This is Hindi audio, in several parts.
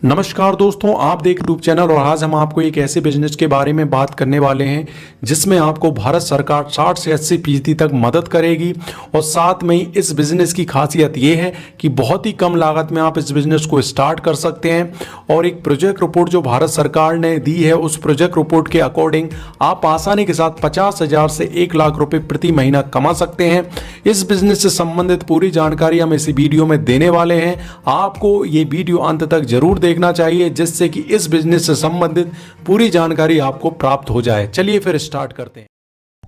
नमस्कार दोस्तों, आप देख यूट्यूब चैनल और आज हम आपको एक ऐसे बिजनेस के बारे में बात करने वाले हैं जिसमें आपको भारत सरकार 60 से 80% तक मदद करेगी। और साथ में ही इस बिजनेस की खासियत ये है कि बहुत ही कम लागत में आप इस बिजनेस को स्टार्ट कर सकते हैं। और एक प्रोजेक्ट रिपोर्ट जो भारत सरकार ने दी है, उस प्रोजेक्ट रिपोर्ट के अकॉर्डिंग आप आसानी के साथ 50,000 से 1 लाख रुपए प्रति महीना कमा सकते हैं। इस बिजनेस से संबंधित पूरी जानकारी हम इस वीडियो में देने वाले हैं। आपको ये वीडियो अंत तक जरूर देखना चाहिए जिससे कि इस बिजनेस से संबंधित पूरी जानकारी आपको प्राप्त हो जाए। चलिए फिर स्टार्ट करते हैं।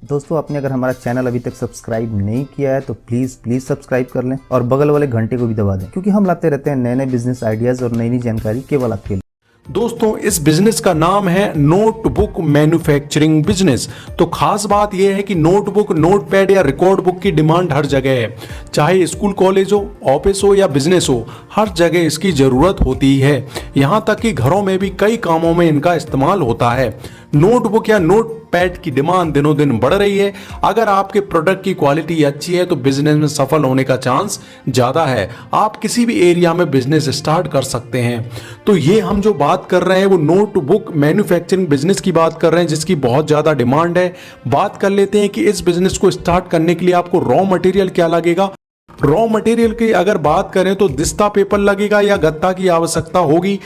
दोस्तों, आपने अगर हमारा चैनल अभी तक सब्सक्राइब नहीं किया है तो प्लीज सब्सक्राइब कर लें और बगल वाले घंटे को भी दबा दें, क्योंकि हम लाते रहते हैं नए नए बिजनेस आइडियाज और नई नई जानकारी केवल आपके लिए। दोस्तों, इस बिजनेस का नाम है नोटबुक मैन्युफैक्चरिंग बिजनेस। तो खास बात यह है कि नोटबुक, नोटपैड या रिकॉर्ड बुक की डिमांड हर जगह है। चाहे स्कूल, कॉलेज हो, ऑफिस हो या बिजनेस हो, हर जगह इसकी जरूरत होती है। यहाँ तक कि घरों में भी कई कामों में इनका इस्तेमाल होता है। नोटबुक या नोटपैड की डिमांड दिनों दिन बढ़ रही है। अगर आपके प्रोडक्ट की क्वालिटी अच्छी है तो बिजनेस में सफल होने का चांस ज्यादा है। आप किसी भी एरिया में बिजनेस स्टार्ट कर सकते हैं। तो ये हम जो बात कर रहे हैं वो नोटबुक मैन्युफैक्चरिंग बिजनेस की बात कर रहे हैं, जिसकी बहुत ज्यादा डिमांड है। बात कर लेते हैं कि इस बिजनेस को स्टार्ट करने के लिए आपको रॉ मटेरियल क्या लगेगा। रॉ मटेरियल की अगर बात करें तो दिस्ता पेपर लगेगा या गत्ता की आवश्यकता होगी।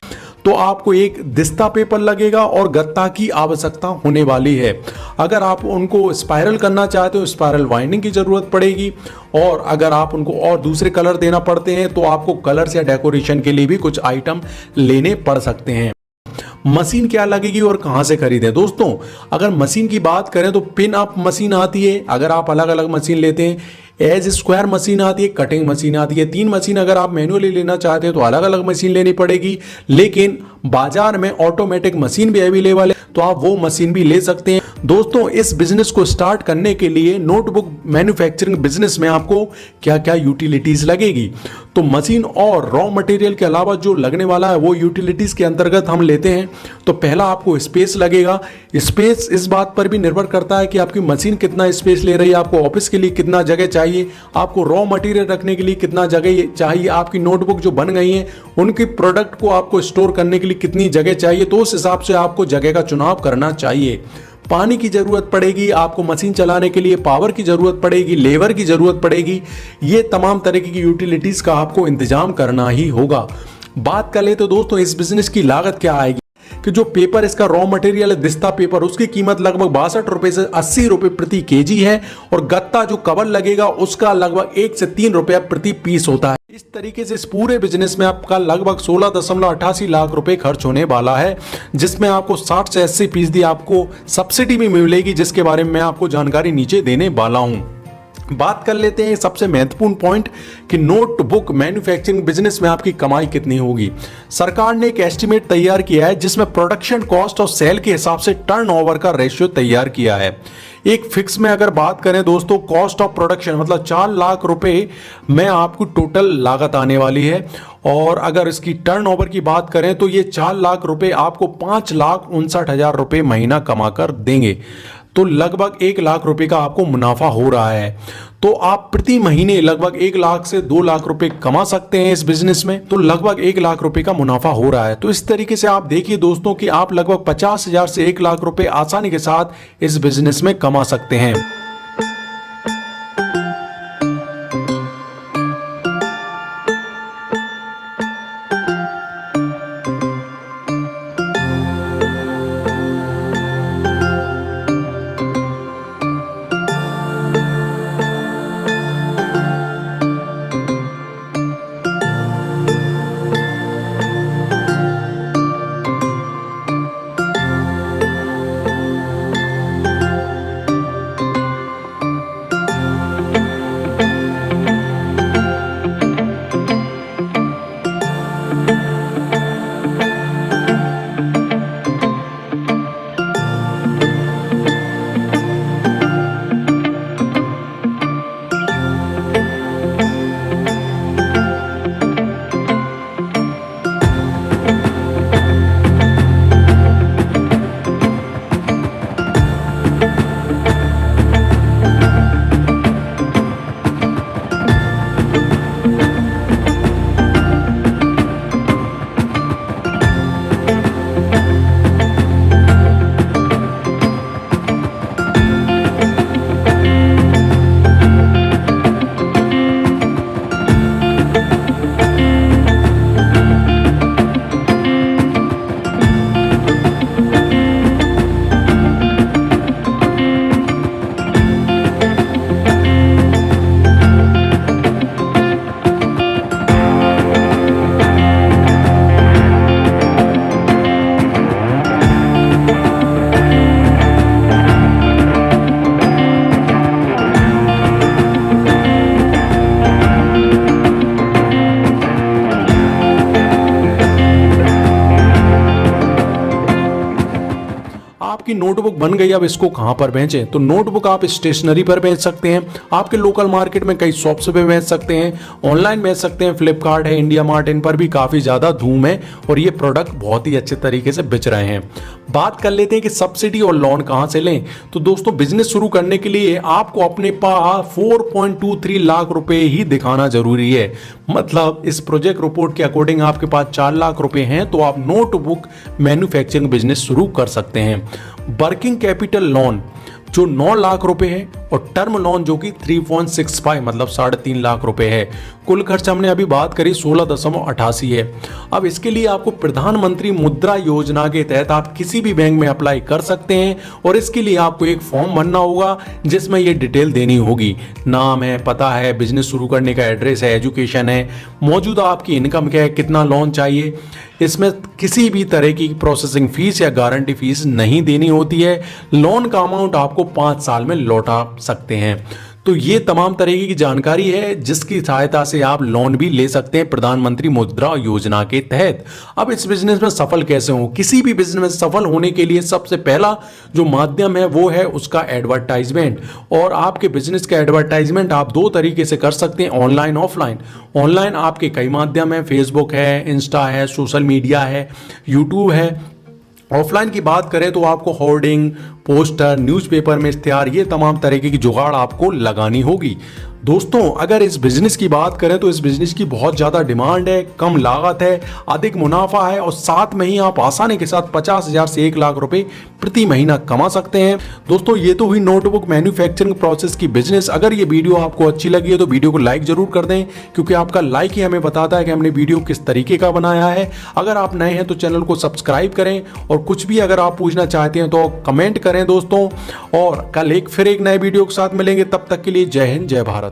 तो आपको एक दिस्ता पेपर लगेगा और गत्ता की आवश्यकता होने वाली है। अगर आप उनको स्पाइरल करना चाहते हो, स्पाइरल वाइंडिंग की जरूरत पड़ेगी। और अगर आप उनको और दूसरे कलर देना पड़ते हैं तो आपको कलर्स या डेकोरेशन के लिए भी कुछ आइटम लेने पड़ सकते हैं। मशीन क्या लगेगी और कहां से खरीदें। दोस्तों, अगर मशीन की बात करें तो पिन अप मशीन आती है। अगर आप अलग अलग मशीन लेते हैं, एज स्क्वायर मशीन आती है, कटिंग मशीन आती है। 3 मशीन अगर आप मैनुअली लेना चाहते हैं तो अलग अलग मशीन लेनी पड़ेगी। लेकिन बाजार में ऑटोमेटिक मशीन भी अवेलेबल है, तो आप वो मशीन भी ले सकते हैं। दोस्तों, इस बिजनेस को स्टार्ट करने के लिए नोटबुक मैन्युफैक्चरिंग बिजनेस में आपको क्या क्या यूटिलिटीज लगेगी। तो मशीन और रॉ मटेरियल के अलावा जो लगने वाला है वो यूटिलिटीज के अंतर्गत हम लेते हैं। तो पहला आपको स्पेस लगेगा। स्पेस इस बात पर भी निर्भर करता है कि आपकी मशीन कितना स्पेस ले रही है, आपको ऑफिस के लिए कितना जगह चाहिए, आपको रॉ मटेरियल रखने के लिए कितना जगह चाहिए, आपकी नोटबुक जो बन गई है उनकी प्रोडक्ट को आपको स्टोर करने के लिए कितनी जगह चाहिए। तो उस हिसाब से आपको जगह का चुनाव करना चाहिए। पानी की जरूरत पड़ेगी, आपको मशीन चलाने के लिए पावर की जरूरत पड़ेगी, लेबर की जरूरत पड़ेगी। ये तमाम तरीके की यूटिलिटीज का आपको इंतजाम करना ही होगा। बात कर ले तो दोस्तों, इस बिजनेस की लागत क्या आएगी कि जो पेपर इसका रॉ मटेरियल है, दिस्ता पेपर, उसकी कीमत लगभग 62 रुपए से 80 रुपए प्रति केजी है। और गत्ता जो कवर लगेगा उसका लगभग 1 से 3 रुपया प्रति पीस होता है। इस तरीके से इस पूरे बिजनेस में आपका लगभग 16.88 लाख रुपए खर्च होने वाला है, जिसमें आपको 60 से 80% आपको सब्सिडी भी मिलेगी, जिसके बारे में मैं आपको जानकारी नीचे देने वाला हूं। बात कर लेते हैं सबसे महत्वपूर्ण पॉइंट कि नोटबुक मैन्युफैक्चरिंग बिजनेस में आपकी कमाई कितनी होगी। सरकार ने एक एस्टिमेट तैयार किया है जिसमें प्रोडक्शन कॉस्ट और सेल के हिसाब से टर्नओवर का रेशियो तैयार किया है। एक फिक्स में अगर बात करें दोस्तों, कॉस्ट ऑफ प्रोडक्शन मतलब 4 लाख रुपए में आपको टोटल लागत आने वाली है। और अगर इसकी टर्नओवर की बात करें तो ये 4 लाख रुपए आपको 5,59,000 रुपए महीना कमाकर देंगे। तो लगभग 1 लाख रुपए का आपको मुनाफा हो रहा है। तो आप प्रति महीने लगभग 1 लाख से 2 लाख रुपए कमा सकते हैं इस बिजनेस में। तो लगभग 1 लाख रुपए का मुनाफा हो रहा है। तो इस तरीके से आप देखिए दोस्तों कि आप लगभग 50,000 से 1 लाख रुपए आसानी के साथ इस बिजनेस में कमा सकते हैं। आपकी नोटबुक बन गई, अब इसको कहां पर बेचें? तो नोटबुक आप स्टेशनरी पर बेच सकते हैं, आपके लोकल मार्केट में कई शॉप्स पे बेच सकते हैं, ऑनलाइन बेच सकते हैं, फ्लिपकार्ट है, इंडिया मार्ट, इन पर भी काफी ज्यादा धूम है और ये प्रोडक्ट बहुत ही अच्छे तरीके से बिच रहे हैं। बात कर लेते हैं कि सब्सिडी और लोन कहां से लें। तो दोस्तों बिजनेस शुरू करने के लिए आपको अपने पास 4.23 लाख रुपए ही दिखाना जरूरी है। मतलब इस प्रोजेक्ट रिपोर्ट के अकॉर्डिंग आपके पास 4 लाख रुपए हैं तो आप नोटबुक मैन्युफैक्चरिंग बिजनेस शुरू कर सकते हैं। वर्किंग कैपिटल लोन जो 9 लाख रुपए है और टर्म लोन जो कि 3.65 मतलब 3.5 लाख रुपए है। कुल खर्च हमने अभी बात करी 16.88 है। अब इसके लिए आपको प्रधानमंत्री मुद्रा योजना के तहत आप किसी भी बैंक में अप्लाई कर सकते हैं और इसके लिए आपको एक फॉर्म भरना होगा जिसमें ये डिटेल देनी होगी। नाम है, पता है, बिजनेस शुरू करने का एड्रेस है, एजुकेशन है, मौजूदा आपकी इनकम क्या है, कितना लोन चाहिए। इसमें किसी भी तरह की प्रोसेसिंग फीस या गारंटी फीस नहीं देनी होती है। लोन का अमाउंट आपको 5 साल में लौटा सकते हैं। तो ये तमाम तरीके की जानकारी है जिसकी सहायता से आप लोन भी ले सकते हैं प्रधानमंत्री मुद्रा योजना के तहत। अब इस बिजनेस में सफल कैसे हो? किसी भी बिजनेस में सफल होने के लिए सबसे पहला जो माध्यम है वो है उसका एडवर्टाइजमेंट। और आपके बिजनेस का एडवर्टाइजमेंट आप 2 तरीके से कर सकते हैं, ऑनलाइन ऑफलाइन। ऑनलाइन आपके कई माध्यम है, फेसबुक है, इंस्टा है, सोशल मीडिया है, यूट्यूब है। ऑफलाइन की बात करें तो आपको होर्डिंग, पोस्टर, न्यूज़पेपर में इश्तिहार, ये तमाम तरीके की जुगाड़ आपको लगानी होगी। दोस्तों अगर इस बिजनेस की बात करें तो इस बिजनेस की बहुत ज़्यादा डिमांड है, कम लागत है, अधिक मुनाफा है और साथ में ही आप आसानी के साथ 50,000 से 1 लाख रुपए प्रति महीना कमा सकते हैं। दोस्तों ये तो हुई नोटबुक मैन्युफैक्चरिंग प्रोसेस की बिजनेस। अगर ये वीडियो आपको अच्छी लगी है तो वीडियो को लाइक जरूर कर दें क्योंकि आपका लाइक ही हमें बताता है कि हमने वीडियो किस तरीके का बनाया है। अगर आप नए हैं तो चैनल को सब्सक्राइब करें और कुछ भी अगर आप पूछना चाहते हैं तो कमेंट करें दोस्तों। और कल फिर एक नए वीडियो के साथ मिलेंगे, तब तक के लिए जय हिंद, जय भारत।